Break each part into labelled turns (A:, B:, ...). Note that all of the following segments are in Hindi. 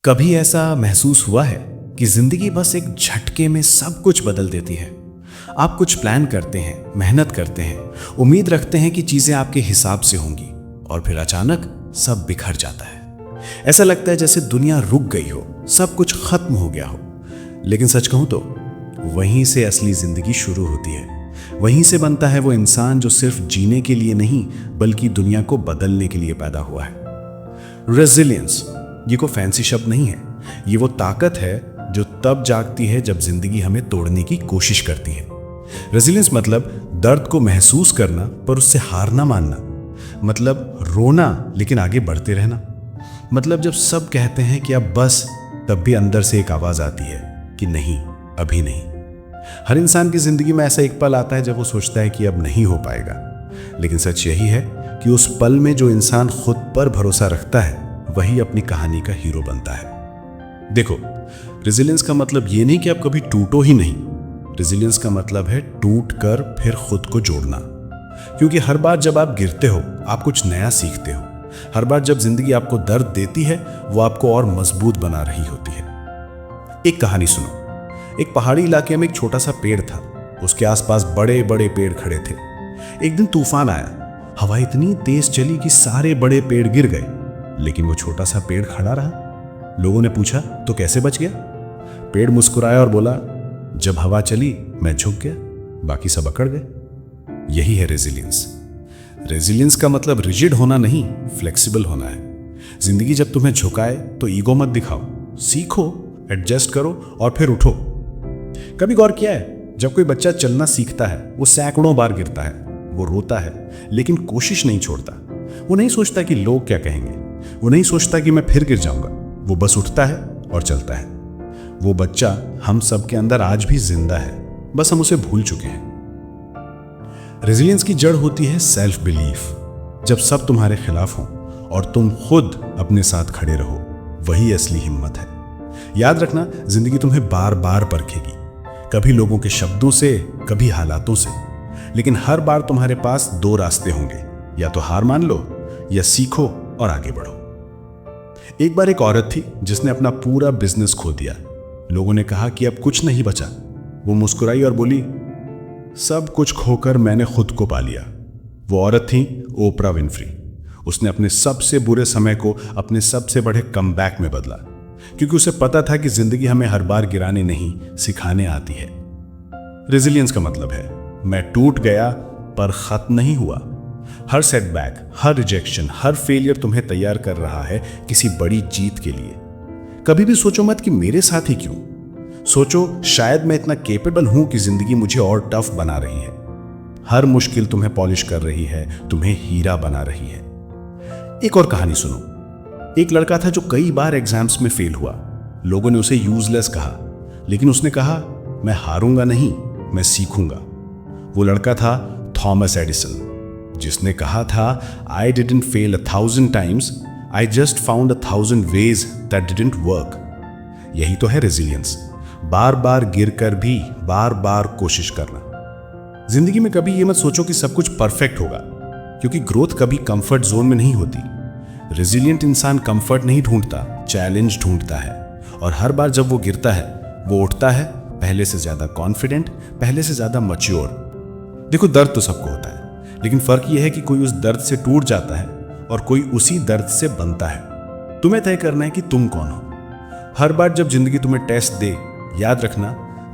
A: कभी ऐसा महसूस हुआ है कि जिंदगी बस एक झटके में सब कुछ बदल देती है। आप कुछ प्लान करते हैं, मेहनत करते हैं, उम्मीद रखते हैं कि चीजें आपके हिसाब से होंगी और फिर अचानक सब बिखर जाता है। ऐसा लगता है जैसे दुनिया रुक गई हो, सब कुछ खत्म हो गया हो। लेकिन सच कहूं तो वहीं से असली जिंदगी शुरू होती है। वहीं से बनता है वो इंसान जो सिर्फ जीने के लिए नहीं बल्कि दुनिया को बदलने के लिए पैदा हुआ है। रेजिलियंस ये कोई फैंसी शब्द नहीं है, ये वो ताकत है जो तब जागती है जब जिंदगी हमें तोड़ने की कोशिश करती है। रेजिलियंस मतलब दर्द को महसूस करना पर उससे हार ना मानना, मतलब रोना लेकिन आगे बढ़ते रहना, मतलब जब सब कहते हैं कि अब बस, तब भी अंदर से एक आवाज आती है कि नहीं, अभी नहीं। हर इंसान की जिंदगी में ऐसा एक पल आता है जब वो सोचता है कि अब नहीं हो पाएगा, लेकिन सच यही है कि उस पल में जो इंसान खुद पर भरोसा रखता है वही अपनी कहानी का हीरो बनता है। देखो, रेजिलियंस का मतलब ये नहीं कि आप कभी टूटो ही नहीं। रेजिलियंस का मतलब है टूट कर फिर खुद को जोड़ना। क्योंकि हर बार जब आप गिरते हो आप कुछ नया सीखते हो। हर बार जब जिंदगी आपको दर्द देती है वो आपको और मजबूत बना रही होती है। एक कहानी सुनो। एक पहाड़ी इलाके में एक छोटा सा पेड़ था। उसके आसपास बड़े बड़े पेड़ खड़े थे। एक दिन तूफान आया। हवा इतनी तेज चली कि सारे बड़े पेड़ गिर गए, लेकिन वो छोटा सा पेड़ खड़ा रहा। लोगों ने पूछा, तो कैसे बच गया? पेड़ मुस्कुराया और बोला, जब हवा चली मैं झुक गया, बाकी सब अकड़ गए। यही है रेजिलियंस। रेजिलियंस का मतलब रिजिड होना नहीं, फ्लेक्सिबल होना है। जिंदगी जब तुम्हें झुकाए तो ईगो मत दिखाओ, सीखो, एडजस्ट करो और फिर उठो। कभी गौर किया है, जब कोई बच्चा चलना सीखता है वो सैकड़ों बार गिरता है, वो रोता है लेकिन कोशिश नहीं छोड़ता। वो नहीं सोचता कि लोग क्या कहेंगे, वो नहीं सोचता कि मैं फिर गिर जाऊंगा। वो बस उठता है और चलता है। वो बच्चा हम सब के अंदर आज भी जिंदा है, बस हम उसे भूल चुके हैं। रेजिलियंस की जड़ होती है सेल्फ बिलीफ। जब सब तुम्हारे खिलाफ हों और तुम खुद अपने साथ खड़े रहो, वही असली हिम्मत है। याद रखना, जिंदगी तुम्हें बार बार परखेगी, कभी लोगों के शब्दों से, कभी हालातों से, लेकिन हर बार तुम्हारे पास दो रास्ते होंगे, या तो हार मान लो या सीखो और आगे बढ़ो। एक बार एक औरत थी जिसने अपना पूरा बिजनेस खो दिया। लोगों ने कहा कि अब कुछ नहीं बचा। वो मुस्कुराई और बोली, सब कुछ खोकर मैंने खुद को पा लिया। वो औरत थी ओपरा विनफ्री। उसने अपने सबसे बुरे समय को अपने सबसे बड़े कमबैक में बदला, क्योंकि उसे पता था कि जिंदगी हमें हर बार गिराने नहीं, सिखाने आती है। रेजिलियंस का मतलब है, मैं टूट गया पर खत्म नहीं हुआ। हर सेटबैक, हर रिजेक्शन, हर फेलियर तुम्हें तैयार कर रहा है किसी बड़ी जीत के लिए। कभी भी सोचो मत कि मेरे साथ ही क्यों। सोचो, शायद मैं इतना केपेबल हूं कि जिंदगी मुझे और टफ बना रही है। हर मुश्किल तुम्हें पॉलिश कर रही है, तुम्हें हीरा बना रही है। एक और कहानी सुनो। एक लड़का था जो कई बार एग्जाम्स में फेल हुआ। लोगों ने उसे यूजलेस कहा, लेकिन उसने कहा, मैं हारूंगा नहीं, मैं सीखूंगा। वो लड़का था थॉमस एडिसन, जिसने कहा था, I didn't fail 1,000 times, I just found 1,000 ways that didn't work। यही तो है रेजिलियंस। बार बार गिर कर भी बार बार कोशिश करना। जिंदगी में कभी ये मत सोचो कि सब कुछ परफेक्ट होगा, क्योंकि ग्रोथ कभी कंफर्ट जोन में नहीं होती। रेजिलियंट इंसान कंफर्ट नहीं ढूंढता, चैलेंज ढूंढता है। और हर बार जब वो गिरता है वो उठता है, पहले से ज्यादा कॉन्फिडेंट, पहले से ज्यादा मैच्योर। देखो, दर्द तो सबको होता है, लेकिन फर्क यह है कि कोई उस दर्द से टूट जाता है और कोई उसी दर्द से बनता है। तुम्हें तय करना है कि तुम कौन हो। हर बार जब जिंदगी तुम्हें टेस्ट दे, याद रखना,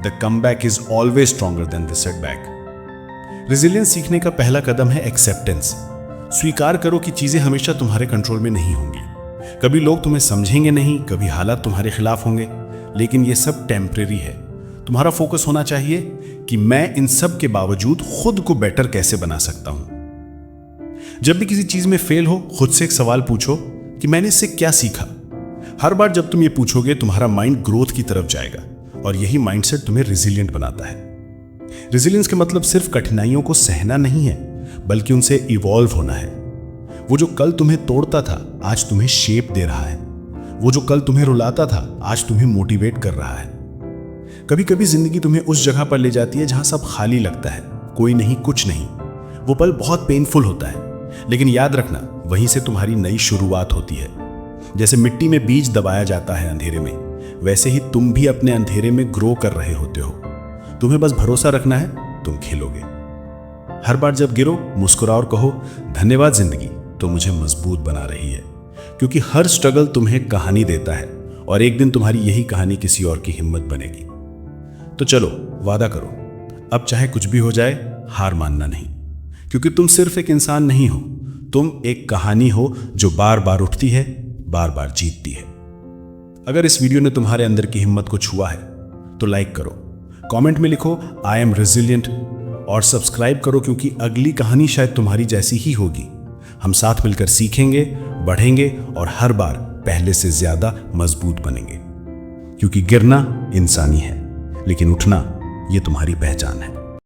A: the comeback is always stronger than the setback. Resilience सीखने का पहला कदम है एक्सेप्टेंस। स्वीकार करो कि चीजें हमेशा तुम्हारे कंट्रोल में नहीं होंगी। कभी लोग तुम्हें समझेंगे नहीं, कभी हालात तुम्हारे खिलाफ होंगे, लेकिन ये सब टेम्परेरी है। तुम्हारा फोकस होना चाहिए कि मैं इन सब के बावजूद खुद को बेटर कैसे बना सकता हूं। जब भी किसी चीज में फेल हो, खुद से एक सवाल पूछो कि मैंने इससे क्या सीखा। हर बार जब तुम ये पूछोगे, तुम्हारा माइंड ग्रोथ की तरफ जाएगा, और यही माइंडसेट तुम्हें रेजिलियंट बनाता है। रेजिलियंस का मतलब सिर्फ कठिनाइयों को सहना नहीं है, बल्कि उनसे इवॉल्व होना है। वो जो कल तुम्हें तोड़ता था आज तुम्हें शेप दे रहा है। वो जो कल तुम्हें रुलाता था आज तुम्हें मोटिवेट कर रहा है। कभी कभी जिंदगी तुम्हें उस जगह पर ले जाती है जहां सब खाली लगता है, कोई नहीं, कुछ नहीं। वो पल बहुत पेनफुल होता है, लेकिन याद रखना, वहीं से तुम्हारी नई शुरुआत होती है। जैसे मिट्टी में बीज दबाया जाता है अंधेरे में, वैसे ही तुम भी अपने अंधेरे में ग्रो कर रहे होते हो। तुम्हें बस भरोसा रखना है, तुम खिलोगे। हर बार जब गिरो, मुस्कुराओ और कहो धन्यवाद जिंदगी, तो मुझे मजबूत बना रही है। क्योंकि हर स्ट्रगल तुम्हें कहानी देता है और एक दिन तुम्हारी यही कहानी किसी और की हिम्मत बनेगी। तो चलो वादा करो, अब चाहे कुछ भी हो जाए हार मानना नहीं। क्योंकि तुम सिर्फ एक इंसान नहीं हो, तुम एक कहानी हो जो बार बार उठती है, बार बार जीतती है। अगर इस वीडियो ने तुम्हारे अंदर की हिम्मत को छुआ है तो लाइक करो, कमेंट में लिखो आई एम रेजिलिएंट और सब्सक्राइब करो, क्योंकि अगली कहानी शायद तुम्हारी जैसी ही होगी। हम साथ मिलकर सीखेंगे, बढ़ेंगे और हर बार पहले से ज्यादा मजबूत बनेंगे। क्योंकि गिरना इंसानी है, लेकिन उठना ये तुम्हारी पहचान है।